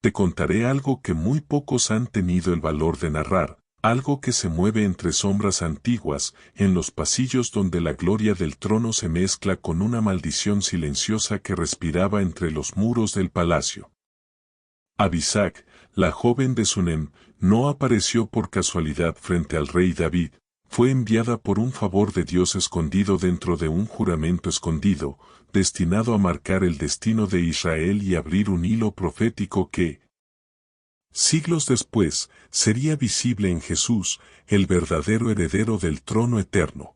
te contaré algo que muy pocos han tenido el valor de narrar, algo que se mueve entre sombras antiguas, en los pasillos donde la gloria del trono se mezcla con una maldición silenciosa que respiraba entre los muros del palacio. Abisag, la joven de Sunem, no apareció por casualidad frente al rey David, fue enviada por un favor de Dios escondido dentro de un juramento escondido, destinado a marcar el destino de Israel y abrir un hilo profético que, siglos después, sería visible en Jesús, el verdadero heredero del trono eterno.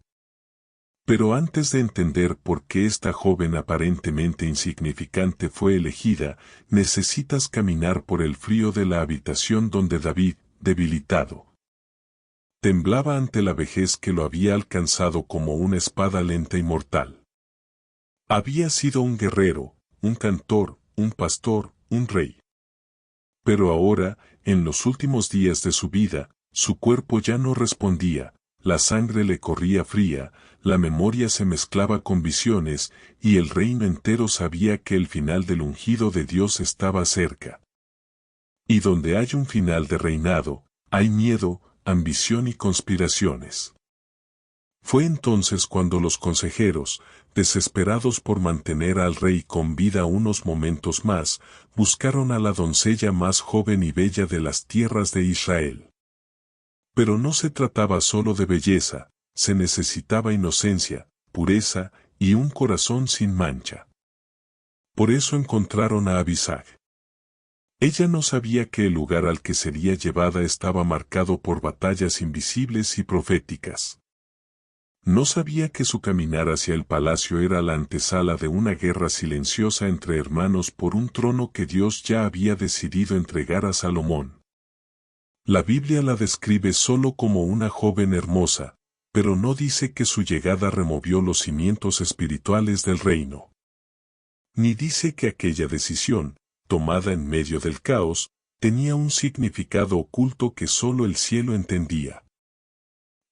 Pero antes de entender por qué esta joven aparentemente insignificante fue elegida, necesitas caminar por el frío de la habitación donde David, debilitado, temblaba ante la vejez que lo había alcanzado como una espada lenta y mortal. Había sido un guerrero, un cantor, un pastor, un rey. Pero ahora, en los últimos días de su vida, su cuerpo ya no respondía, la sangre le corría fría, la memoria se mezclaba con visiones, y el reino entero sabía que el final del ungido de Dios estaba cerca. Y donde hay un final de reinado, hay miedo, ambición y conspiraciones. Fue entonces cuando los consejeros, desesperados por mantener al rey con vida unos momentos más, buscaron a la doncella más joven y bella de las tierras de Israel. Pero no se trataba solo de belleza, se necesitaba inocencia, pureza y un corazón sin mancha. Por eso encontraron a Abisag. Ella no sabía que el lugar al que sería llevada estaba marcado por batallas invisibles y proféticas. No sabía que su caminar hacia el palacio era la antesala de una guerra silenciosa entre hermanos por un trono que Dios ya había decidido entregar a Salomón. La Biblia la describe solo como una joven hermosa, pero no dice que su llegada removió los cimientos espirituales del reino. Ni dice que aquella decisión, tomada en medio del caos, tenía un significado oculto que solo el cielo entendía.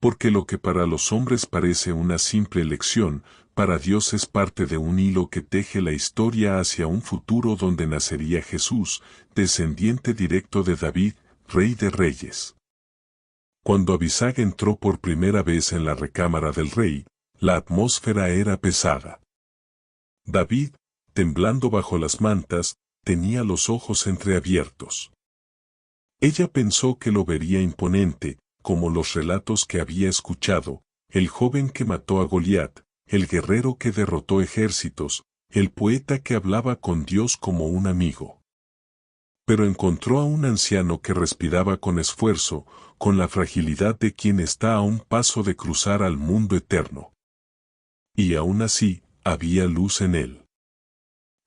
Porque lo que para los hombres parece una simple elección, para Dios es parte de un hilo que teje la historia hacia un futuro donde nacería Jesús, descendiente directo de David, Rey de Reyes. Cuando Abisag entró por primera vez en la recámara del rey, la atmósfera era pesada. David, temblando bajo las mantas, tenía los ojos entreabiertos. Ella pensó que lo vería imponente, como los relatos que había escuchado, el joven que mató a Goliat, el guerrero que derrotó ejércitos, el poeta que hablaba con Dios como un amigo. Pero encontró a un anciano que respiraba con esfuerzo, con la fragilidad de quien está a un paso de cruzar al mundo eterno. Y aún así, había luz en él.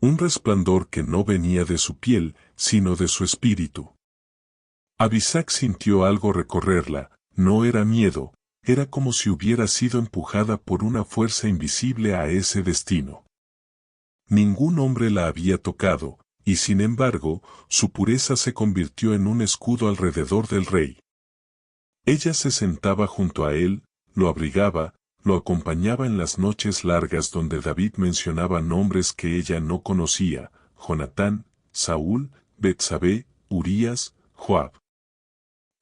Un resplandor que no venía de su piel, sino de su espíritu. Abisag sintió algo recorrerla, no era miedo, era como si hubiera sido empujada por una fuerza invisible a ese destino. Ningún hombre la había tocado, y sin embargo, su pureza se convirtió en un escudo alrededor del rey. Ella se sentaba junto a él, lo abrigaba, lo acompañaba en las noches largas donde David mencionaba nombres que ella no conocía, Jonatán, Saúl, Betsabé, Urías, Joab.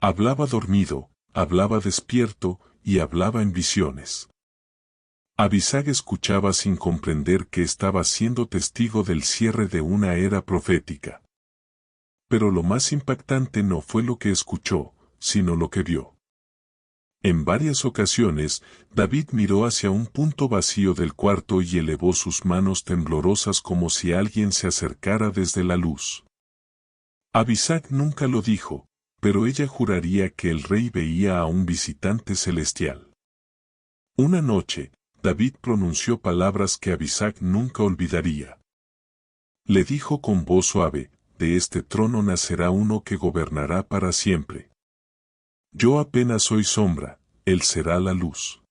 Hablaba dormido, hablaba despierto, y hablaba en visiones. Abisag escuchaba sin comprender que estaba siendo testigo del cierre de una era profética. Pero lo más impactante no fue lo que escuchó, sino lo que vio. En varias ocasiones, David miró hacia un punto vacío del cuarto y elevó sus manos temblorosas como si alguien se acercara desde la luz. Abisag nunca lo dijo, pero ella juraría que el rey veía a un visitante celestial. Una noche, David pronunció palabras que Abisag nunca olvidaría. Le dijo con voz suave, de este trono nacerá uno que gobernará para siempre. Yo apenas soy sombra, él será la luz.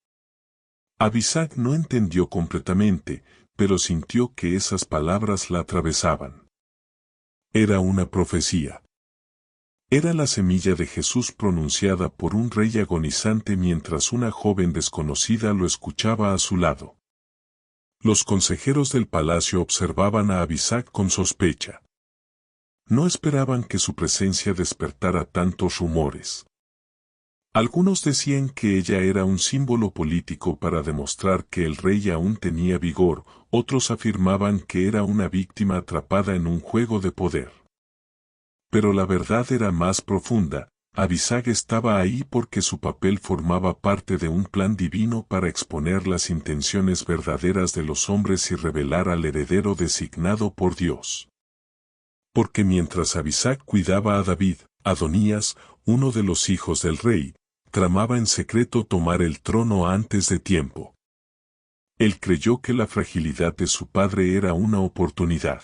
Abisag no entendió completamente, pero sintió que esas palabras la atravesaban. Era una profecía. Era la semilla de Jesús pronunciada por un rey agonizante mientras una joven desconocida lo escuchaba a su lado. Los consejeros del palacio observaban a Abisag con sospecha. No esperaban que su presencia despertara tantos rumores. Algunos decían que ella era un símbolo político para demostrar que el rey aún tenía vigor, otros afirmaban que era una víctima atrapada en un juego de poder. Pero la verdad era más profunda. Abisag estaba ahí porque su papel formaba parte de un plan divino para exponer las intenciones verdaderas de los hombres y revelar al heredero designado por Dios. Porque mientras Abisag cuidaba a David, Adonías, uno de los hijos del rey, tramaba en secreto tomar el trono antes de tiempo. Él creyó que la fragilidad de su padre era una oportunidad.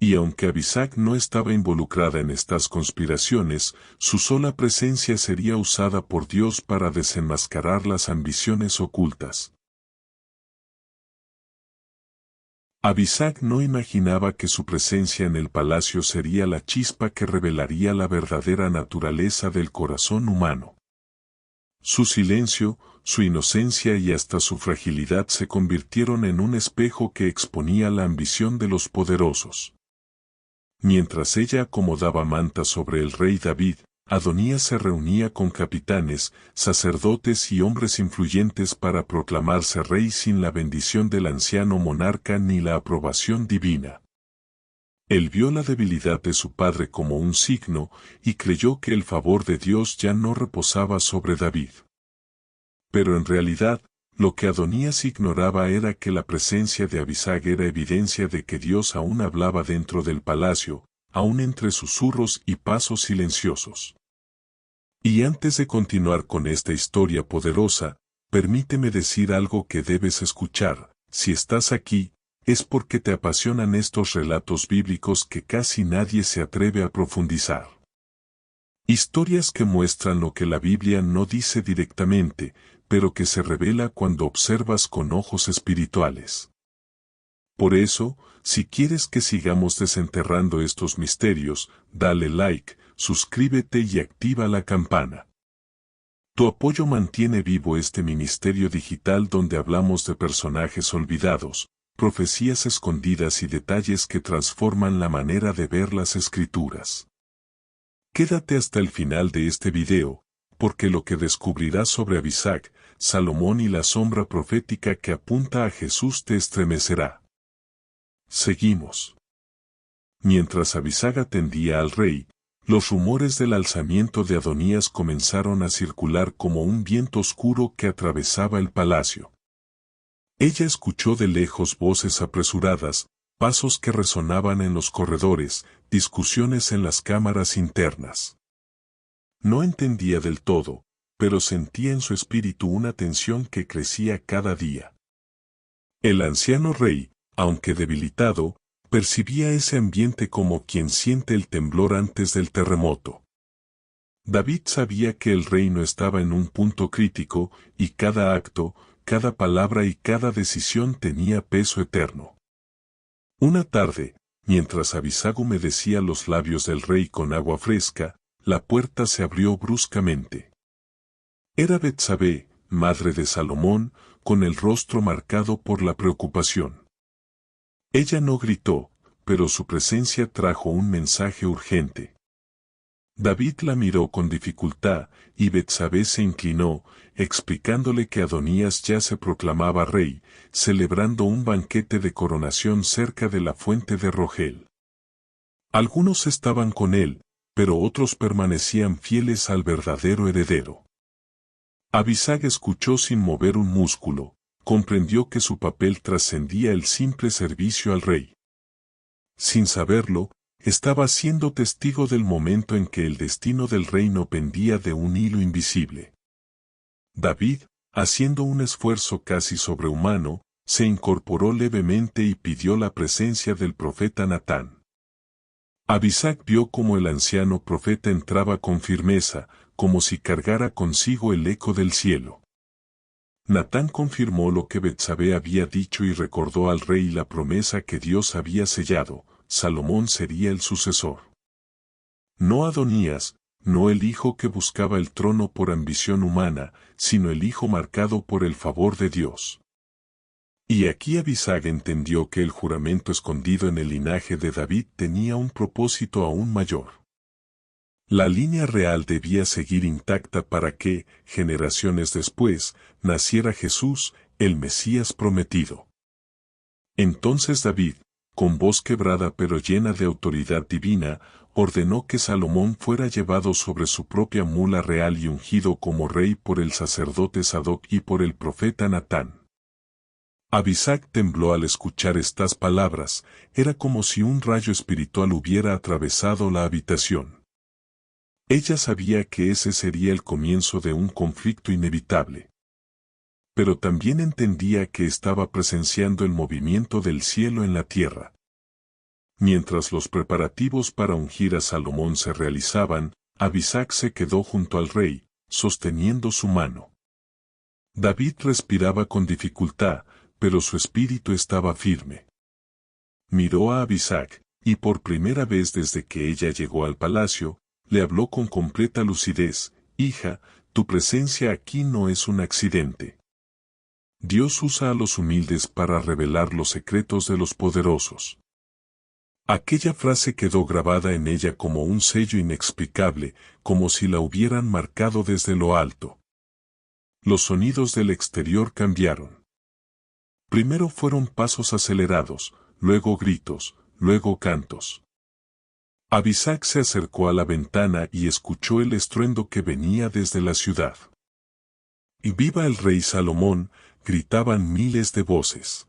Y aunque Abisag no estaba involucrada en estas conspiraciones, su sola presencia sería usada por Dios para desenmascarar las ambiciones ocultas. Abisag no imaginaba que su presencia en el palacio sería la chispa que revelaría la verdadera naturaleza del corazón humano. Su silencio, su inocencia y hasta su fragilidad se convirtieron en un espejo que exponía la ambición de los poderosos. Mientras ella acomodaba mantas sobre el rey David, Adonías se reunía con capitanes, sacerdotes y hombres influyentes para proclamarse rey sin la bendición del anciano monarca ni la aprobación divina. Él vio la debilidad de su padre como un signo y creyó que el favor de Dios ya no reposaba sobre David. Pero en realidad, lo que Adonías ignoraba era que la presencia de Abisag era evidencia de que Dios aún hablaba dentro del palacio, aún entre susurros y pasos silenciosos. Y antes de continuar con esta historia poderosa, permíteme decir algo que debes escuchar. Si estás aquí, es porque te apasionan estos relatos bíblicos que casi nadie se atreve a profundizar. Historias que muestran lo que la Biblia no dice directamente, pero que se revela cuando observas con ojos espirituales. Por eso, si quieres que sigamos desenterrando estos misterios, dale like, suscríbete y activa la campana. Tu apoyo mantiene vivo este ministerio digital donde hablamos de personajes olvidados, profecías escondidas y detalles que transforman la manera de ver las Escrituras. Quédate hasta el final de este video, porque lo que descubrirás sobre Abisag, Salomón y la sombra profética que apunta a Jesús te estremecerá. Seguimos. Mientras Abisag atendía al rey, los rumores del alzamiento de Adonías comenzaron a circular como un viento oscuro que atravesaba el palacio. Ella escuchó de lejos voces apresuradas, pasos que resonaban en los corredores, discusiones en las cámaras internas. No entendía del todo, pero sentía en su espíritu una tensión que crecía cada día. El anciano rey, aunque debilitado, percibía ese ambiente como quien siente el temblor antes del terremoto. David sabía que el reino estaba en un punto crítico, y cada acto, cada palabra y cada decisión tenía peso eterno. Una tarde, mientras Abisag humedecía los labios del rey con agua fresca, la puerta se abrió bruscamente. Era Betsabé, madre de Salomón, con el rostro marcado por la preocupación. Ella no gritó, pero su presencia trajo un mensaje urgente. David la miró con dificultad, y Betsabé se inclinó, explicándole que Adonías ya se proclamaba rey, celebrando un banquete de coronación cerca de la fuente de Rogel. Algunos estaban con él, pero otros permanecían fieles al verdadero heredero. Abisag escuchó sin mover un músculo, comprendió que su papel trascendía el simple servicio al rey. Sin saberlo, estaba siendo testigo del momento en que el destino del reino pendía de un hilo invisible. David, haciendo un esfuerzo casi sobrehumano, se incorporó levemente y pidió la presencia del profeta Natán. Abisag vio cómo el anciano profeta entraba con firmeza, como si cargara consigo el eco del cielo. Natán confirmó lo que Betsabé había dicho y recordó al rey la promesa que Dios había sellado: Salomón sería el sucesor. No Adonías, no el hijo que buscaba el trono por ambición humana, sino el hijo marcado por el favor de Dios. Y aquí Abisag entendió que el juramento escondido en el linaje de David tenía un propósito aún mayor. La línea real debía seguir intacta para que, generaciones después, naciera Jesús, el Mesías prometido. Entonces David, con voz quebrada pero llena de autoridad divina, ordenó que Salomón fuera llevado sobre su propia mula real y ungido como rey por el sacerdote Sadoc y por el profeta Natán. Abisag tembló al escuchar estas palabras, era como si un rayo espiritual hubiera atravesado la habitación. Ella sabía que ese sería el comienzo de un conflicto inevitable. Pero también entendía que estaba presenciando el movimiento del cielo en la tierra. Mientras los preparativos para ungir a Salomón se realizaban, Abisag se quedó junto al rey, sosteniendo su mano. David respiraba con dificultad, pero su espíritu estaba firme. Miró a Abisag, y por primera vez desde que ella llegó al palacio, le habló con completa lucidez: hija, tu presencia aquí no es un accidente. Dios usa a los humildes para revelar los secretos de los poderosos. Aquella frase quedó grabada en ella como un sello inexplicable, como si la hubieran marcado desde lo alto. Los sonidos del exterior cambiaron. Primero fueron pasos acelerados, luego gritos, luego cantos. Abisag se acercó a la ventana y escuchó el estruendo que venía desde la ciudad. ¡Y viva el rey Salomón!, gritaban miles de voces.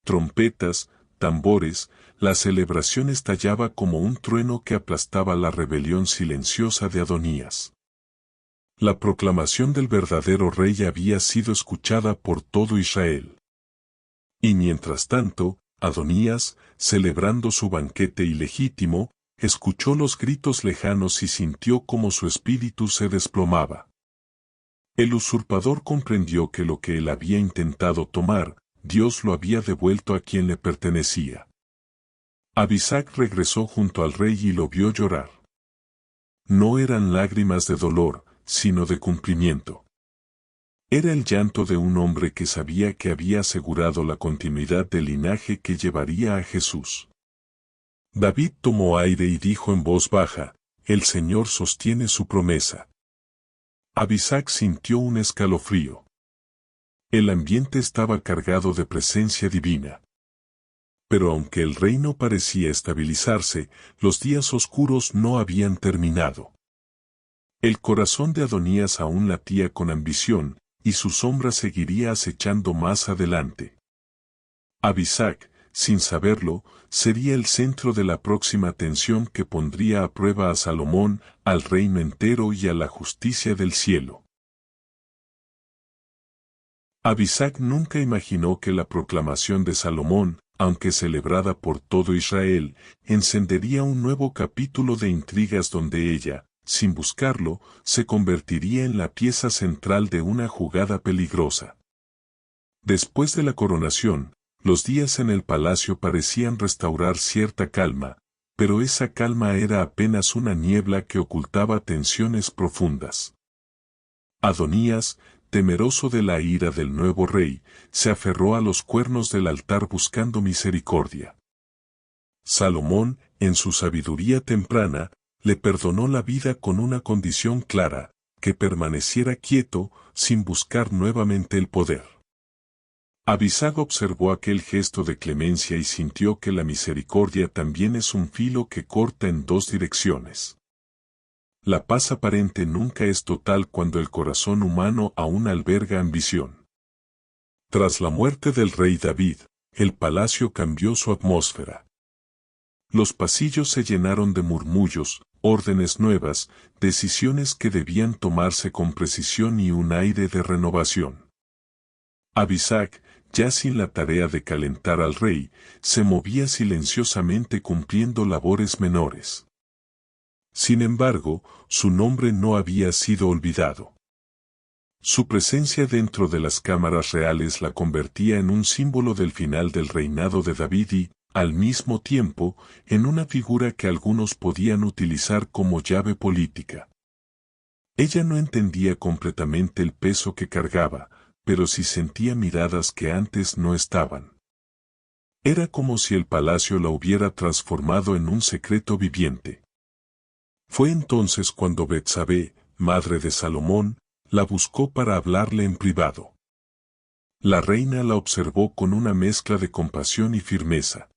Trompetas, tambores, la celebración estallaba como un trueno que aplastaba la rebelión silenciosa de Adonías. La proclamación del verdadero rey había sido escuchada por todo Israel. Y mientras tanto, Adonías, celebrando su banquete ilegítimo, escuchó los gritos lejanos y sintió como su espíritu se desplomaba. El usurpador comprendió que lo que él había intentado tomar, Dios lo había devuelto a quien le pertenecía. Abisag regresó junto al rey y lo vio llorar. No eran lágrimas de dolor, sino de cumplimiento. Era el llanto de un hombre que sabía que había asegurado la continuidad del linaje que llevaría a Jesús. David tomó aire y dijo en voz baja: el Señor sostiene su promesa. Abisag sintió un escalofrío. El ambiente estaba cargado de presencia divina. Pero aunque el reino parecía estabilizarse, los días oscuros no habían terminado. El corazón de Adonías aún latía con ambición, y su sombra seguiría acechando más adelante. Abisag, sin saberlo, sería el centro de la próxima tensión que pondría a prueba a Salomón, al reino entero y a la justicia del cielo. Abisag nunca imaginó que la proclamación de Salomón, aunque celebrada por todo Israel, encendería un nuevo capítulo de intrigas donde ella, sin buscarlo, se convertiría en la pieza central de una jugada peligrosa. Después de la coronación, los días en el palacio parecían restaurar cierta calma, pero esa calma era apenas una niebla que ocultaba tensiones profundas. Adonías, temeroso de la ira del nuevo rey, se aferró a los cuernos del altar buscando misericordia. Salomón, en su sabiduría temprana, le perdonó la vida con una condición clara: que permaneciera quieto, sin buscar nuevamente el poder. Abisag observó aquel gesto de clemencia y sintió que la misericordia también es un filo que corta en dos direcciones. La paz aparente nunca es total cuando el corazón humano aún alberga ambición. Tras la muerte del rey David, el palacio cambió su atmósfera. Los pasillos se llenaron de murmullos, órdenes nuevas, decisiones que debían tomarse con precisión y un aire de renovación. Abisag, ya sin la tarea de calentar al rey, se movía silenciosamente cumpliendo labores menores. Sin embargo, su nombre no había sido olvidado. Su presencia dentro de las cámaras reales la convertía en un símbolo del final del reinado de David y, al mismo tiempo, en una figura que algunos podían utilizar como llave política. Ella no entendía completamente el peso que cargaba, pero sí sentía miradas que antes no estaban. Era como si el palacio la hubiera transformado en un secreto viviente. Fue entonces cuando Betsabé, madre de Salomón, la buscó para hablarle en privado. La reina la observó con una mezcla de compasión y firmeza.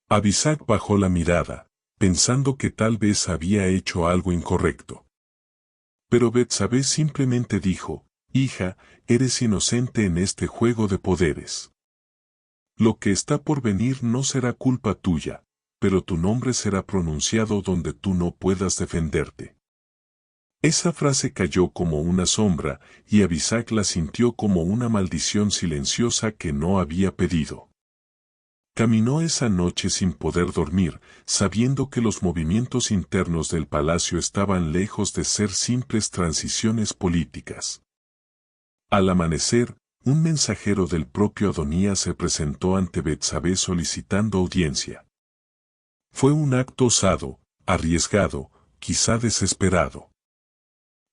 Abisag bajó la mirada, pensando que tal vez había hecho algo incorrecto. Pero Betsabé simplemente dijo: «Hija, eres inocente en este juego de poderes. Lo que está por venir no será culpa tuya, pero tu nombre será pronunciado donde tú no puedas defenderte». Esa frase cayó como una sombra, y Abisag la sintió como una maldición silenciosa que no había pedido. Caminó esa noche sin poder dormir, sabiendo que los movimientos internos del palacio estaban lejos de ser simples transiciones políticas. Al amanecer, un mensajero del propio Adonías se presentó ante Betsabé solicitando audiencia. Fue un acto osado, arriesgado, quizá desesperado.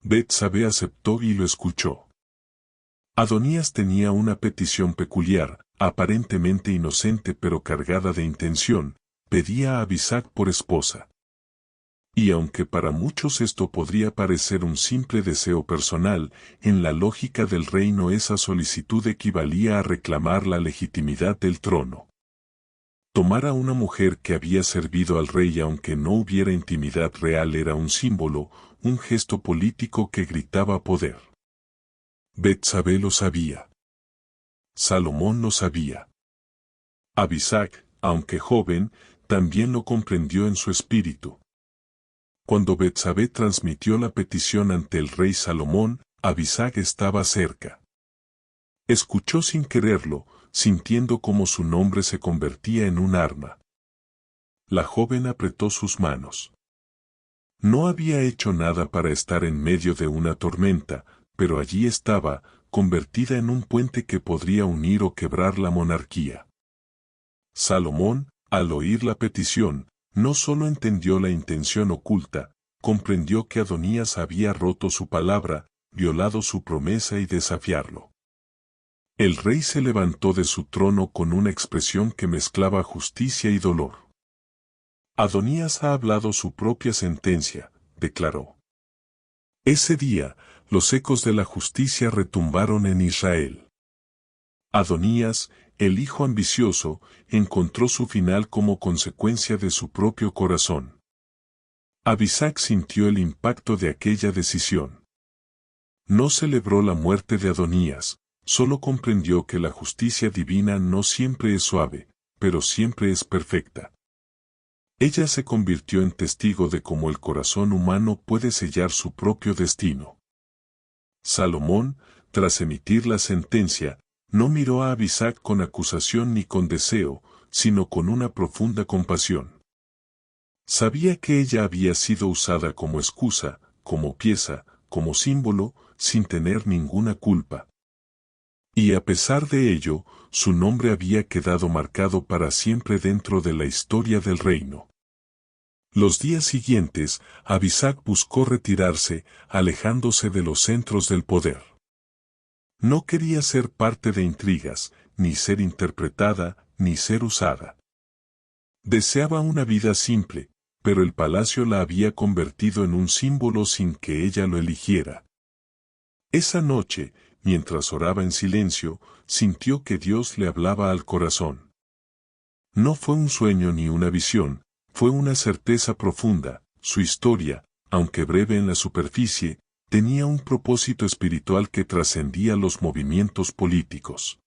Betsabé aceptó y lo escuchó. Adonías tenía una petición peculiar, aparentemente inocente pero cargada de intención: pedía a Abisag por esposa. Y aunque para muchos esto podría parecer un simple deseo personal, en la lógica del reino esa solicitud equivalía a reclamar la legitimidad del trono. Tomar a una mujer que había servido al rey aunque no hubiera intimidad real era un símbolo, un gesto político que gritaba poder. Betsabé lo sabía. Salomón lo sabía. Abisag, aunque joven, también lo comprendió en su espíritu. Cuando Betsabé transmitió la petición ante el rey Salomón, Abisag estaba cerca. Escuchó sin quererlo, sintiendo cómo su nombre se convertía en un arma. La joven apretó sus manos. No había hecho nada para estar en medio de una tormenta, pero allí estaba, convertida en un puente que podría unir o quebrar la monarquía. Salomón, al oír la petición, no solo entendió la intención oculta, comprendió que Adonías había roto su palabra, violado su promesa y desafiarlo. El rey se levantó de su trono con una expresión que mezclaba justicia y dolor. Adonías ha hablado su propia sentencia, declaró. Ese día, los ecos de la justicia retumbaron en Israel. Adonías, el hijo ambicioso, encontró su final como consecuencia de su propio corazón. Abisag sintió el impacto de aquella decisión. No celebró la muerte de Adonías, solo comprendió que la justicia divina no siempre es suave, pero siempre es perfecta. Ella se convirtió en testigo de cómo el corazón humano puede sellar su propio destino. Salomón, tras emitir la sentencia, no miró a Abisag con acusación ni con deseo, sino con una profunda compasión. Sabía que ella había sido usada como excusa, como pieza, como símbolo, sin tener ninguna culpa. Y a pesar de ello, su nombre había quedado marcado para siempre dentro de la historia del reino. Los días siguientes, Abisag buscó retirarse, alejándose de los centros del poder. No quería ser parte de intrigas, ni ser interpretada, ni ser usada. Deseaba una vida simple, pero el palacio la había convertido en un símbolo sin que ella lo eligiera. Esa noche, mientras oraba en silencio, sintió que Dios le hablaba al corazón. No fue un sueño ni una visión, fue una certeza profunda. Su historia, aunque breve en la superficie, tenía un propósito espiritual que trascendía los movimientos políticos.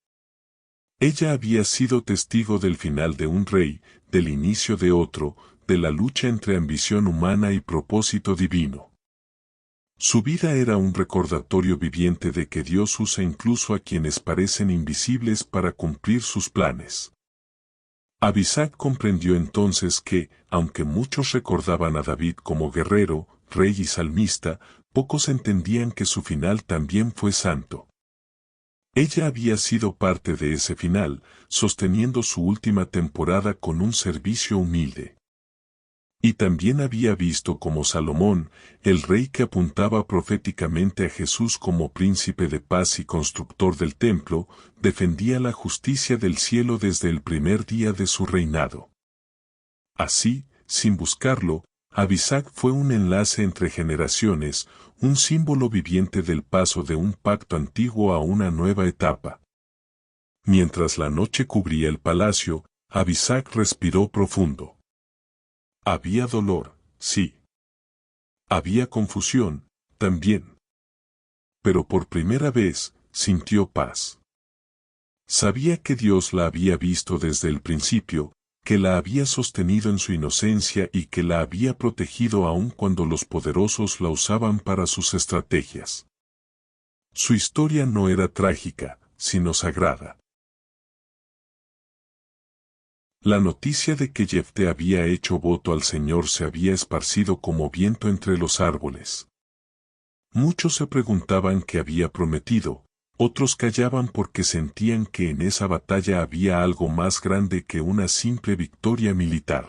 Ella había sido testigo del final de un rey, del inicio de otro, de la lucha entre ambición humana y propósito divino. Su vida era un recordatorio viviente de que Dios usa incluso a quienes parecen invisibles para cumplir sus planes. Abisag comprendió entonces que, aunque muchos recordaban a David como guerrero, rey y salmista, pocos entendían que su final también fue santo. Ella había sido parte de ese final, sosteniendo su última temporada con un servicio humilde. Y también había visto como Salomón, el rey que apuntaba proféticamente a Jesús como príncipe de paz y constructor del templo, defendía la justicia del cielo desde el primer día de su reinado. Así, sin buscarlo, Abisac fue un enlace entre generaciones, un símbolo viviente del paso de un pacto antiguo a una nueva etapa. Mientras la noche cubría el palacio, Abisac respiró profundo. Había dolor, sí. Había confusión, también. Pero por primera vez, sintió paz. Sabía que Dios la había visto desde el principio, que la había sostenido en su inocencia y que la había protegido aun cuando los poderosos la usaban para sus estrategias. Su historia no era trágica, sino sagrada. La noticia de que Jefté había hecho voto al Señor se había esparcido como viento entre los árboles. Muchos se preguntaban qué había prometido, otros callaban porque sentían que en esa batalla había algo más grande que una simple victoria militar.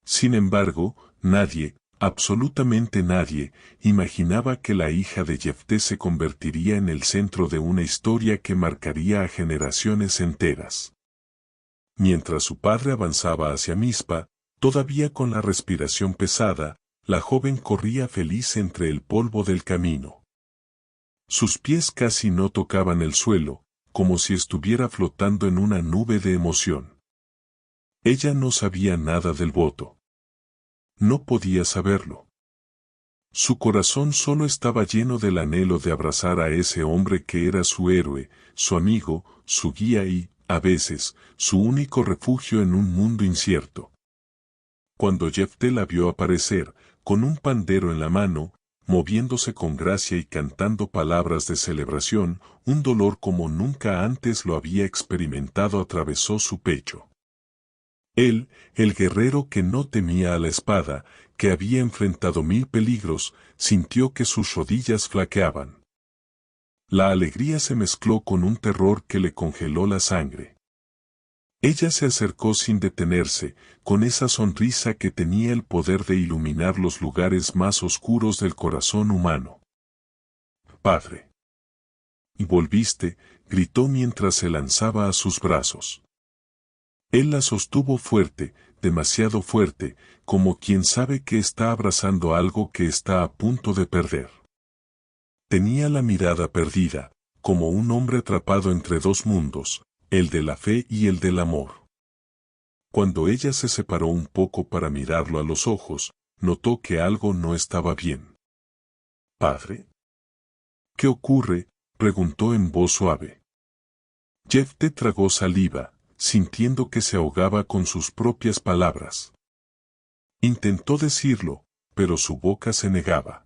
Sin embargo, nadie, absolutamente nadie, imaginaba que la hija de Jefté se convertiría en el centro de una historia que marcaría a generaciones enteras. Mientras su padre avanzaba hacia Mizpa, todavía con la respiración pesada, la joven corría feliz entre el polvo del camino. Sus pies casi no tocaban el suelo, como si estuviera flotando en una nube de emoción. Ella no sabía nada del voto. No podía saberlo. Su corazón solo estaba lleno del anhelo de abrazar a ese hombre que era su héroe, su amigo, su guía y, a veces, su único refugio en un mundo incierto. Cuando Jefté la vio aparecer, con un pandero en la mano, moviéndose con gracia y cantando palabras de celebración, un dolor como nunca antes lo había experimentado atravesó su pecho. Él, el guerrero que no temía a la espada, que había enfrentado 1000 peligros, sintió que sus rodillas flaqueaban. La alegría se mezcló con un terror que le congeló la sangre. Ella se acercó sin detenerse, con esa sonrisa que tenía el poder de iluminar los lugares más oscuros del corazón humano. «Padre». «¿Y volviste?», gritó mientras se lanzaba a sus brazos. Él la sostuvo fuerte, demasiado fuerte, como quien sabe que está abrazando algo que está a punto de perder. Tenía la mirada perdida, como un hombre atrapado entre dos mundos, el de la fe y el del amor. Cuando ella se separó un poco para mirarlo a los ojos, notó que algo no estaba bien. «¿Padre? ¿Qué ocurre?», preguntó en voz suave. Jefté tragó saliva, sintiendo que se ahogaba con sus propias palabras. Intentó decirlo, pero su boca se negaba.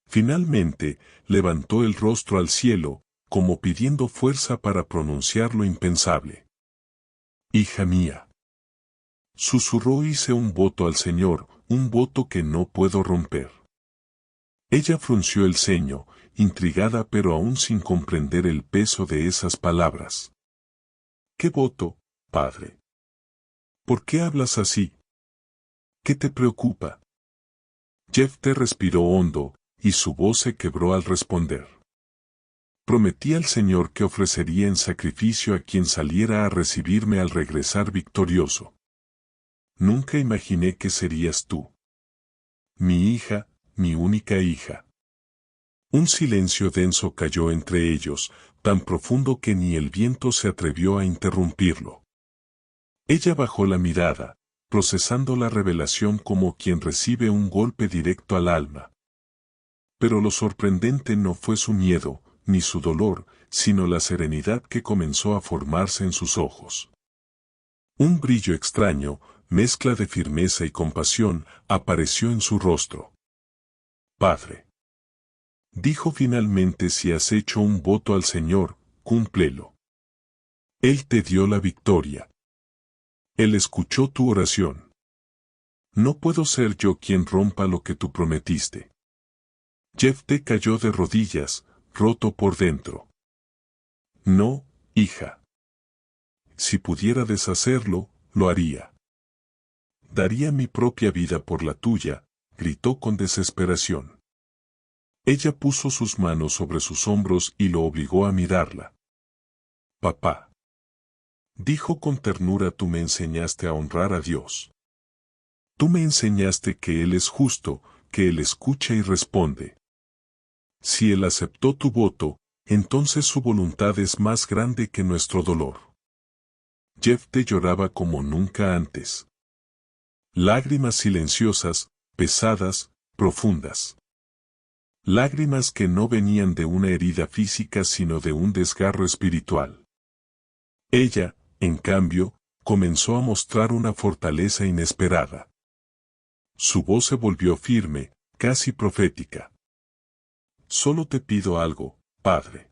Finalmente, levantó el rostro al cielo, como pidiendo fuerza para pronunciar lo impensable. «Hija mía». Susurró: «Hice un voto al Señor, un voto que no puedo romper». Ella frunció el ceño, intrigada pero aún sin comprender el peso de esas palabras. «¿Qué voto, padre? ¿Por qué hablas así? ¿Qué te preocupa?». Jefté respiró hondo, y su voz se quebró al responder. «Prometí al Señor que ofrecería en sacrificio a quien saliera a recibirme al regresar victorioso. Nunca imaginé que serías tú. Mi hija, mi única hija». Un silencio denso cayó entre ellos, tan profundo que ni el viento se atrevió a interrumpirlo. Ella bajó la mirada, procesando la revelación como quien recibe un golpe directo al alma. Pero lo sorprendente no fue su miedo, ni su dolor, sino la serenidad que comenzó a formarse en sus ojos. Un brillo extraño, mezcla de firmeza y compasión, apareció en su rostro. «Padre», dijo finalmente, «si has hecho un voto al Señor, cúmplelo. Él te dio la victoria. Él escuchó tu oración. No puedo ser yo quien rompa lo que tú prometiste». Jefté cayó de rodillas, roto por dentro. «No, hija. Si pudiera deshacerlo, lo haría. Daría mi propia vida por la tuya, gritó con desesperación. Ella puso sus manos sobre sus hombros y lo obligó a mirarla. Papá. Dijo con ternura, tú me enseñaste a honrar a Dios. Tú me enseñaste que Él es justo, que Él escucha y responde. Si Él aceptó tu voto, entonces su voluntad es más grande que nuestro dolor. Jefté lloraba como nunca antes. Lágrimas silenciosas, pesadas, profundas. Lágrimas que no venían de una herida física sino de un desgarro espiritual. Ella, en cambio, comenzó a mostrar una fortaleza inesperada. Su voz se volvió firme, casi profética. Solo te pido algo, Padre.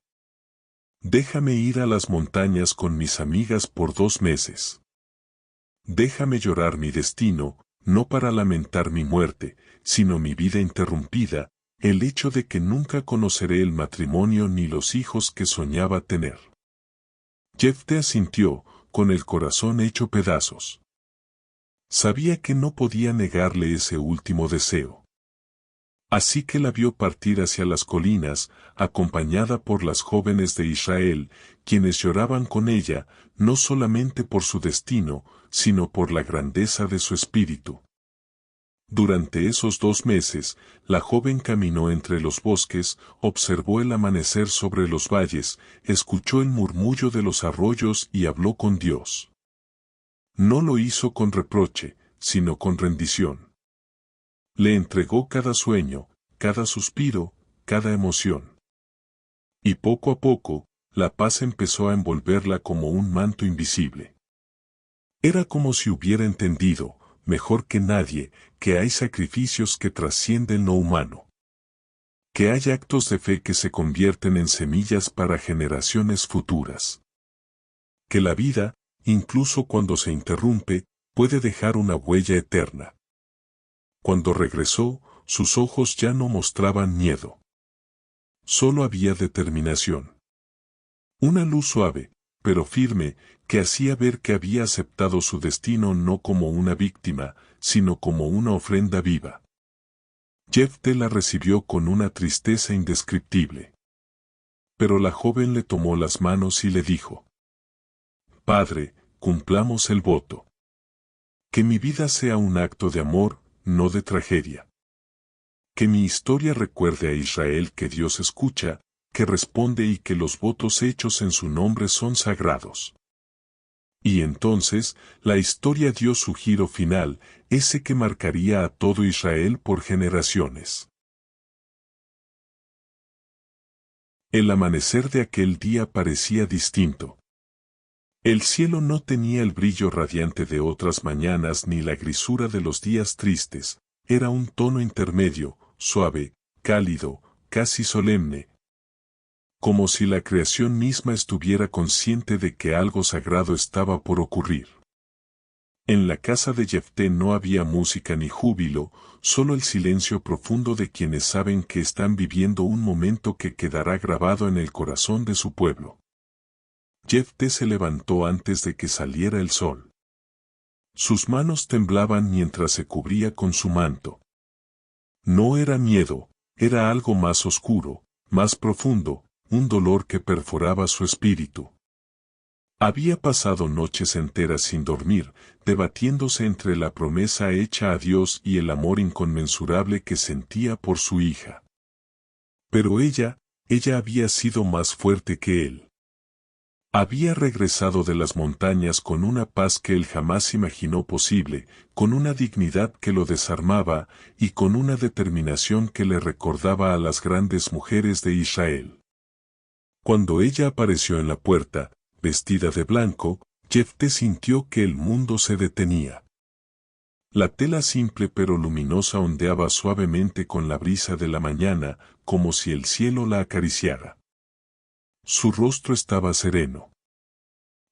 Déjame ir a las montañas con mis amigas por 2 meses. Déjame llorar mi destino, no para lamentar mi muerte, sino mi vida interrumpida, el hecho de que nunca conoceré el matrimonio ni los hijos que soñaba tener. Jefté asintió, con el corazón hecho pedazos. Sabía que no podía negarle ese último deseo. Así que la vio partir hacia las colinas, acompañada por las jóvenes de Israel, quienes lloraban con ella, no solamente por su destino, sino por la grandeza de su espíritu. Durante esos 2 meses, la joven caminó entre los bosques, observó el amanecer sobre los valles, escuchó el murmullo de los arroyos y habló con Dios. No lo hizo con reproche, sino con rendición. Le entregó cada sueño, cada suspiro, cada emoción. Y poco a poco, la paz empezó a envolverla como un manto invisible. Era como si hubiera entendido, mejor que nadie, que hay sacrificios que trascienden lo humano. Que hay actos de fe que se convierten en semillas para generaciones futuras. Que la vida, incluso cuando se interrumpe, puede dejar una huella eterna. Cuando regresó, sus ojos ya no mostraban miedo. Solo había determinación. Una luz suave, pero firme, que hacía ver que había aceptado su destino no como una víctima, sino como una ofrenda viva. Jefté la recibió con una tristeza indescriptible. Pero la joven le tomó las manos y le dijo: Padre, cumplamos el voto. Que mi vida sea un acto de amor, no de tragedia. Que mi historia recuerde a Israel que Dios escucha, que responde y que los votos hechos en su nombre son sagrados. Y entonces, la historia dio su giro final, ese que marcaría a todo Israel por generaciones. El amanecer de aquel día parecía distinto. El cielo no tenía el brillo radiante de otras mañanas ni la grisura de los días tristes, era un tono intermedio, suave, cálido, casi solemne, como si la creación misma estuviera consciente de que algo sagrado estaba por ocurrir. En la casa de Jefté no había música ni júbilo, solo el silencio profundo de quienes saben que están viviendo un momento que quedará grabado en el corazón de su pueblo. Jefté se levantó antes de que saliera el sol. Sus manos temblaban mientras se cubría con su manto. No era miedo, era algo más oscuro, más profundo, un dolor que perforaba su espíritu. Había pasado noches enteras sin dormir, debatiéndose entre la promesa hecha a Dios y el amor inconmensurable que sentía por su hija. Pero ella había sido más fuerte que él. Había regresado de las montañas con una paz que él jamás imaginó posible, con una dignidad que lo desarmaba y con una determinación que le recordaba a las grandes mujeres de Israel. Cuando ella apareció en la puerta, vestida de blanco, Jefté sintió que el mundo se detenía. La tela simple pero luminosa ondeaba suavemente con la brisa de la mañana, como si el cielo la acariciara. Su rostro estaba sereno.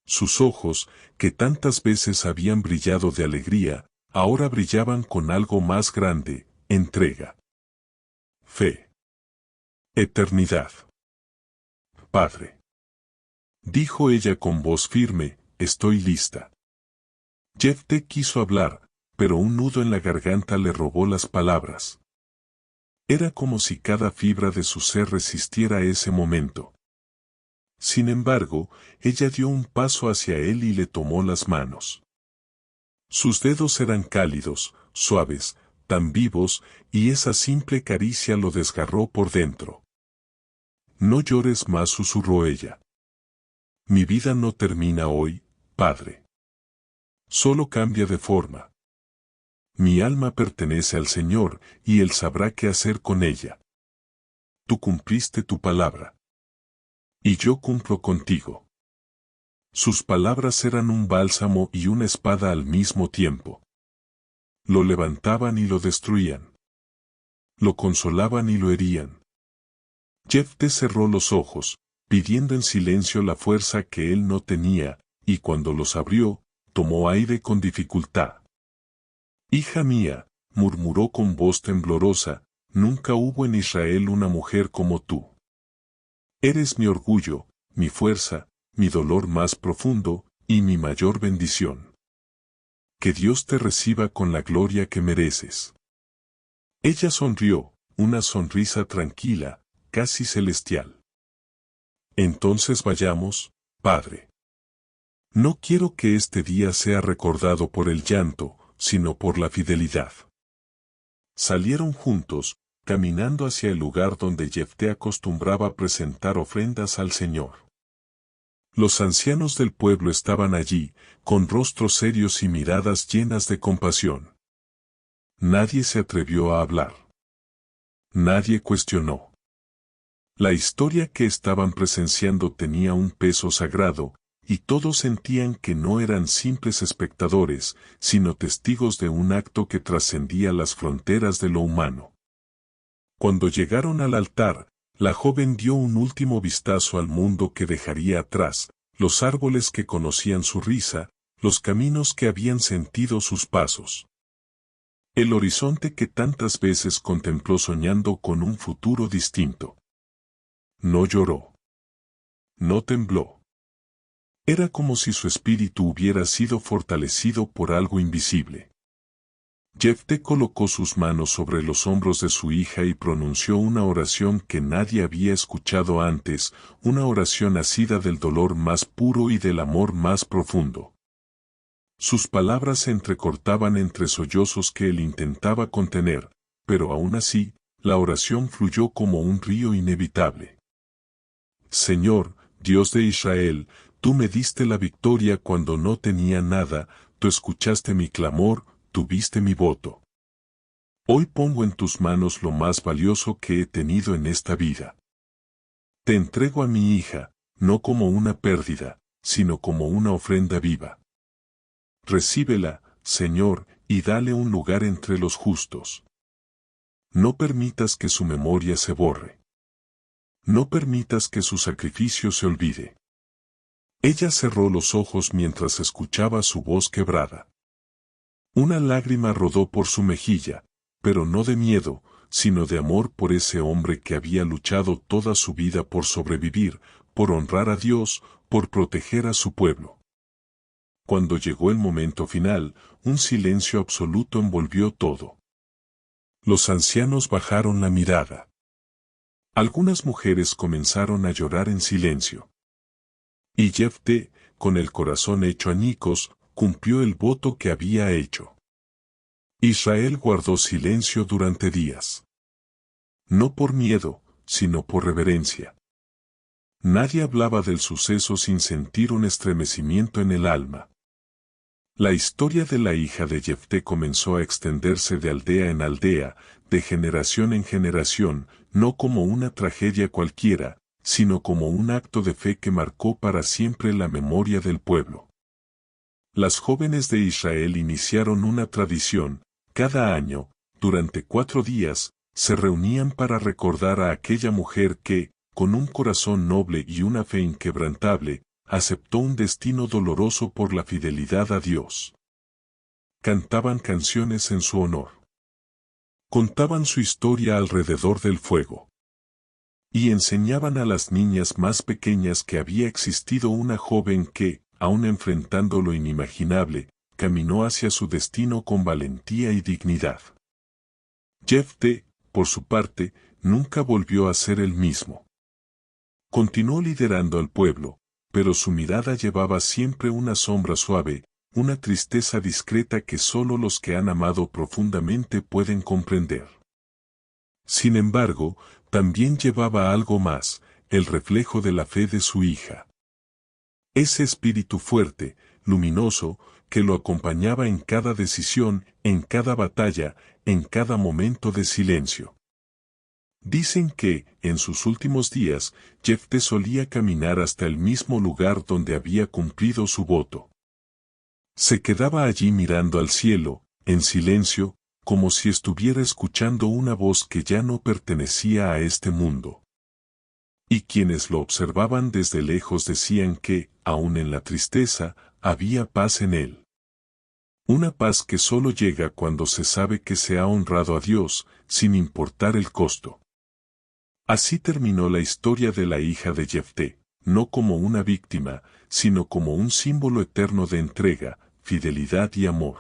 Sus ojos, que tantas veces habían brillado de alegría, ahora brillaban con algo más grande: entrega, fe, eternidad. Padre, dijo ella con voz firme, estoy lista. Jefté quiso hablar, pero un nudo en la garganta le robó las palabras. Era como si cada fibra de su ser resistiera ese momento. Sin embargo, ella dio un paso hacia él y le tomó las manos. Sus dedos eran cálidos, suaves, tan vivos, y esa simple caricia lo desgarró por dentro. No llores más, susurró ella. Mi vida no termina hoy, padre. Solo cambia de forma. Mi alma pertenece al Señor, y Él sabrá qué hacer con ella. Tú cumpliste tu palabra. Y yo cumplo contigo. Sus palabras eran un bálsamo y una espada al mismo tiempo. Lo levantaban y lo destruían. Lo consolaban y lo herían. Jefté cerró los ojos, pidiendo en silencio la fuerza que él no tenía, y cuando los abrió, tomó aire con dificultad. Hija mía, murmuró con voz temblorosa, nunca hubo en Israel una mujer como tú. Eres mi orgullo, mi fuerza, mi dolor más profundo, y mi mayor bendición. Que Dios te reciba con la gloria que mereces. Ella sonrió, una sonrisa tranquila, casi celestial. Entonces vayamos, Padre. No quiero que este día sea recordado por el llanto, sino por la fidelidad. Salieron juntos, caminando hacia el lugar donde Jefté acostumbraba presentar ofrendas al Señor. Los ancianos del pueblo estaban allí, con rostros serios y miradas llenas de compasión. Nadie se atrevió a hablar. Nadie cuestionó. La historia que estaban presenciando tenía un peso sagrado, y todos sentían que no eran simples espectadores, sino testigos de un acto que trascendía las fronteras de lo humano. Cuando llegaron al altar, la joven dio un último vistazo al mundo que dejaría atrás, los árboles que conocían su risa, los caminos que habían sentido sus pasos. El horizonte que tantas veces contempló soñando con un futuro distinto. No lloró. No tembló. Era como si su espíritu hubiera sido fortalecido por algo invisible. Jefté colocó sus manos sobre los hombros de su hija y pronunció una oración que nadie había escuchado antes, una oración nacida del dolor más puro y del amor más profundo. Sus palabras se entrecortaban entre sollozos que él intentaba contener, pero aún así, la oración fluyó como un río inevitable. Señor, Dios de Israel, tú me diste la victoria cuando no tenía nada, tú escuchaste mi clamor, tú viste mi voto. Hoy pongo en tus manos lo más valioso que he tenido en esta vida. Te entrego a mi hija, no como una pérdida, sino como una ofrenda viva. Recíbela, Señor, y dale un lugar entre los justos. No permitas que su memoria se borre. No permitas que su sacrificio se olvide. Ella cerró los ojos mientras escuchaba su voz quebrada. Una lágrima rodó por su mejilla, pero no de miedo, sino de amor por ese hombre que había luchado toda su vida por sobrevivir, por honrar a Dios, por proteger a su pueblo. Cuando llegó el momento final, un silencio absoluto envolvió todo. Los ancianos bajaron la mirada. Algunas mujeres comenzaron a llorar en silencio. Y Jefté, con el corazón hecho añicos, cumplió el voto que había hecho. Israel guardó silencio durante días. No por miedo, sino por reverencia. Nadie hablaba del suceso sin sentir un estremecimiento en el alma. La historia de la hija de Jefté comenzó a extenderse de aldea en aldea, de generación en generación, no como una tragedia cualquiera, sino como un acto de fe que marcó para siempre la memoria del pueblo. Las jóvenes de Israel iniciaron una tradición. Cada año, durante 4 días, se reunían para recordar a aquella mujer que, con un corazón noble y una fe inquebrantable, aceptó un destino doloroso por la fidelidad a Dios. Cantaban canciones en su honor. Contaban su historia alrededor del fuego. Y enseñaban a las niñas más pequeñas que había existido una joven que, aun enfrentando lo inimaginable, caminó hacia su destino con valentía y dignidad. Jefté, por su parte, nunca volvió a ser el mismo. Continuó liderando al pueblo, pero su mirada llevaba siempre una sombra suave, una tristeza discreta que solo los que han amado profundamente pueden comprender. Sin embargo, también llevaba algo más, el reflejo de la fe de su hija. Ese espíritu fuerte, luminoso, que lo acompañaba en cada decisión, en cada batalla, en cada momento de silencio. Dicen que, en sus últimos días, Jefté solía caminar hasta el mismo lugar donde había cumplido su voto. Se quedaba allí mirando al cielo, en silencio, como si estuviera escuchando una voz que ya no pertenecía a este mundo. Y quienes lo observaban desde lejos decían que, aun en la tristeza, había paz en él. Una paz que solo llega cuando se sabe que se ha honrado a Dios, sin importar el costo. Así terminó la historia de la hija de Jefté, no como una víctima, sino como un símbolo eterno de entrega, fidelidad y amor.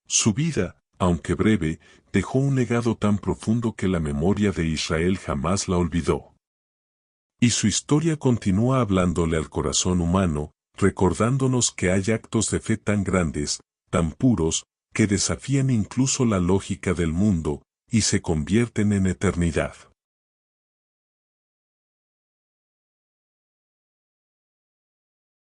Su vida, aunque breve, dejó un legado tan profundo que la memoria de Israel jamás la olvidó. Y su historia continúa hablándole al corazón humano, recordándonos que hay actos de fe tan grandes, tan puros, que desafían incluso la lógica del mundo, y se convierten en eternidad.